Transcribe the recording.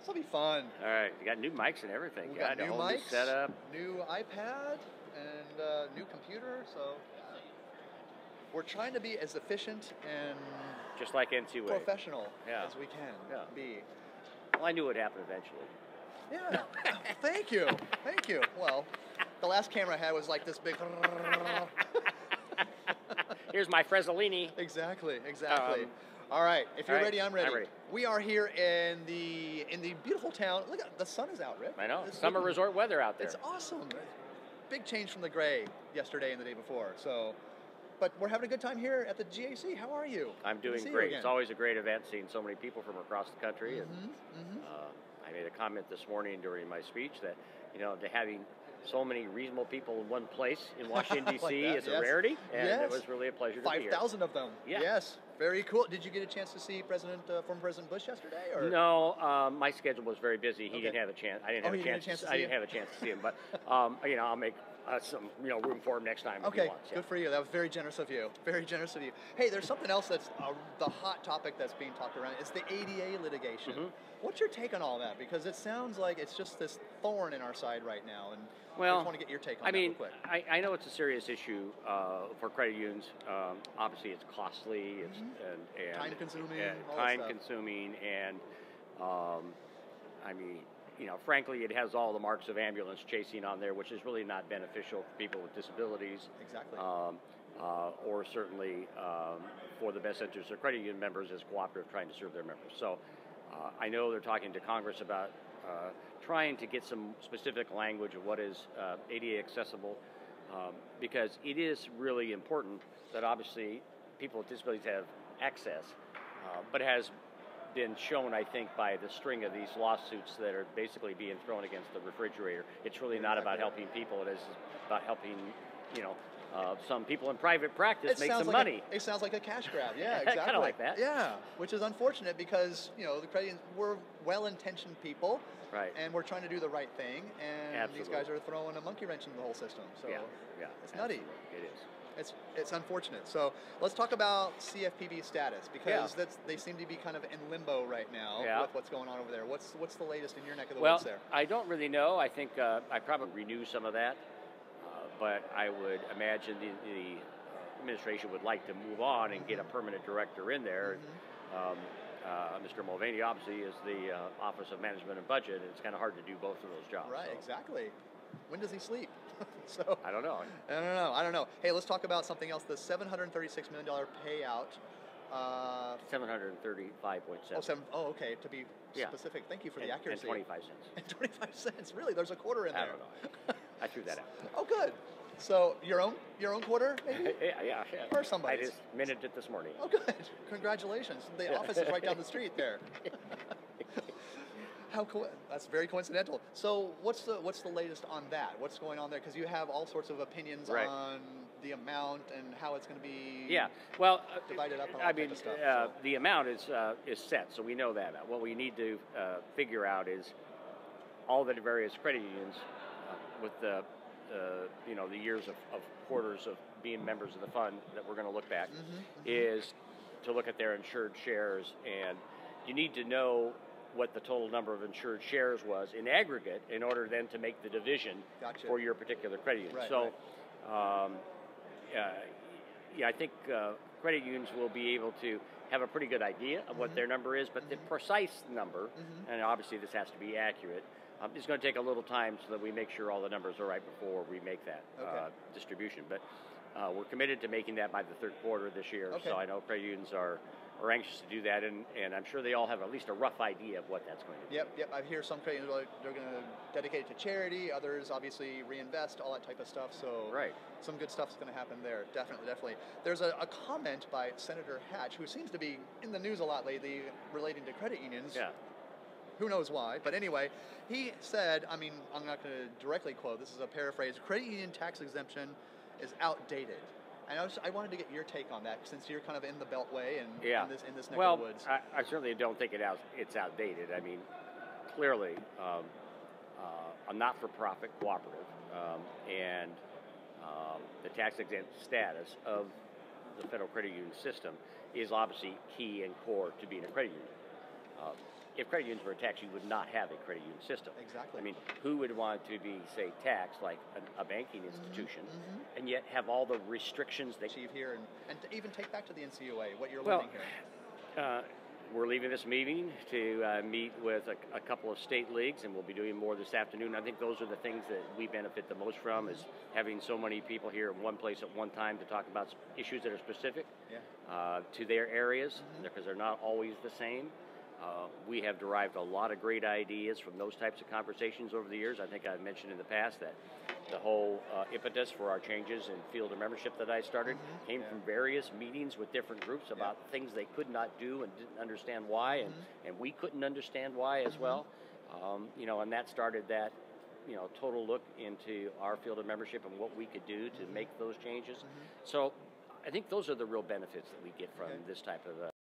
will be fun. All right, you got new mics and everything. We got new whole mics, new setup, new iPad, and new computer. So we're trying to be as efficient and just like NCUA, professional as we can be. Well, I knew it would happen eventually. Yeah. Thank you. Thank you. Well, the last camera I had was like this big. Here's my Frezzolini. Exactly. All right. If you're ready, I'm ready. I'm ready. We are here in the beautiful town. Look, the sun is out, Rick. I know. Summer resort weather out there. It's awesome. Big change from the gray yesterday and the day before. So, but we're having a good time here at the GAC. How are you? I'm doing great. It's always a great event seeing so many people from across the country. And I made a comment this morning during my speech that, to having so many reasonable people in one place in Washington, D.C. is a rarity, and it was really a pleasure to be here. 5,000 of them. Yeah. Yes. Very cool. Did you get a chance to see former President Bush yesterday? Or? No, my schedule was very busy. He didn't have a chance. I didn't have a chance. I didn't have a chance to see him, but I'll make some room for him next time. Okay, if he wants. Good for you. That was very generous of you. Very generous of you. Hey, there's something else that's the hot topic that's being talked around. It's the ADA litigation. What's your take on all that? Because it sounds like it's just this thorn in our side right now, and I just want to get your take on that real quick. I know it's a serious issue for credit unions. Obviously, it's costly. It's and time-consuming. Time-consuming, and frankly, it has all the marks of ambulance chasing on there, which is really not beneficial for people with disabilities. Exactly. Or certainly for the best interests of credit union members as cooperative trying to serve their members. So I know they're talking to Congress about trying to get some specific language of what is ADA accessible, because it is really important that obviously people with disabilities have access, but it has been shown, I think, by the string of these lawsuits that are basically being thrown against the refrigerator. It's really not about helping people. It is about helping, some people in private practice make some money. It sounds like a cash grab. Yeah, exactly. Kind of like that. Yeah, which is unfortunate because, the credit unions, we're well-intentioned people. Right. And we're trying to do the right thing, and these guys are throwing a monkey wrench in the whole system. So it's nutty. It is. It's unfortunate. So let's talk about CFPB status, because they seem to be kind of in limbo right now with what's going on over there. What's the latest in your neck of the woods there? I don't really know. I think I probably renew some of that, but I would imagine the administration would like to move on and get a permanent director in there. Mr. Mulvaney obviously is the Office of Management and Budget, and it's kind of hard to do both of those jobs. Right, so. Exactly. When does he sleep? So I don't know. I don't know. Hey, let's talk about something else. The $736 million payout. 735.7. Oh, okay. To be specific, thank you for the accuracy. And 25 cents. And 25 cents. Really? There's a quarter in there. I don't know. I threw that out. Oh, good. So your own quarter, maybe? Yeah. Or somebody. I just minted it this morning. Oh, good. Congratulations. The office is right down the street there. That's very coincidental. So what's the latest on that? What's going on there? Because you have all sorts of opinions on the amount and how it's going to be divided up. And all that stuff. The amount is set, so we know that. What we need to figure out is all the various credit unions with the years of quarters of being members of the fund that we're going to look back is to look at their insured shares, and you need to know what the total number of insured shares was in aggregate in order then to make the division for your particular credit union. I think credit unions will be able to have a pretty good idea of what their number is, but the precise number, and obviously this has to be accurate, it's going to take a little time so that we make sure all the numbers are right before we make that distribution. But we're committed to making that by the third quarter this year, so I know credit unions are anxious to do that, and I'm sure they all have at least a rough idea of what that's going to be. Yep. I hear some credit unions they're going to dedicate it to charity, others obviously reinvest, all that type of stuff. So some good stuff's going to happen there. Definitely. There's a comment by Senator Hatch, who seems to be in the news a lot lately relating to credit unions. Yeah. Who knows why? But anyway, he said, I'm not going to directly quote, this is a paraphrase, credit union tax exemption is outdated. And I wanted to get your take on that, since you're kind of in the Beltway and in this neck of the woods. Well, I certainly don't think it's outdated. Clearly, a not-for-profit cooperative and the tax-exempt status of the federal credit union system is obviously key and core to being a credit union. If credit unions were taxed, you would not have a credit union system. Exactly. I mean, who would want to be, say, taxed like a banking institution, and yet have all the restrictions that achieve here, and to even take back to the NCUA what you're learning here? We're leaving this meeting to meet with a couple of state leagues, and we'll be doing more this afternoon. I think those are the things that we benefit the most from, is having so many people here in one place at one time to talk about issues that are specific to their areas, because they're not always the same. We have derived a lot of great ideas from those types of conversations over the years. I think I've mentioned in the past that the whole impetus for our changes in field of membership that I started came from various meetings with different groups about things they could not do and didn't understand why, and we couldn't understand why as well. And that started that total look into our field of membership and what we could do to make those changes. So I think those are the real benefits that we get from this type of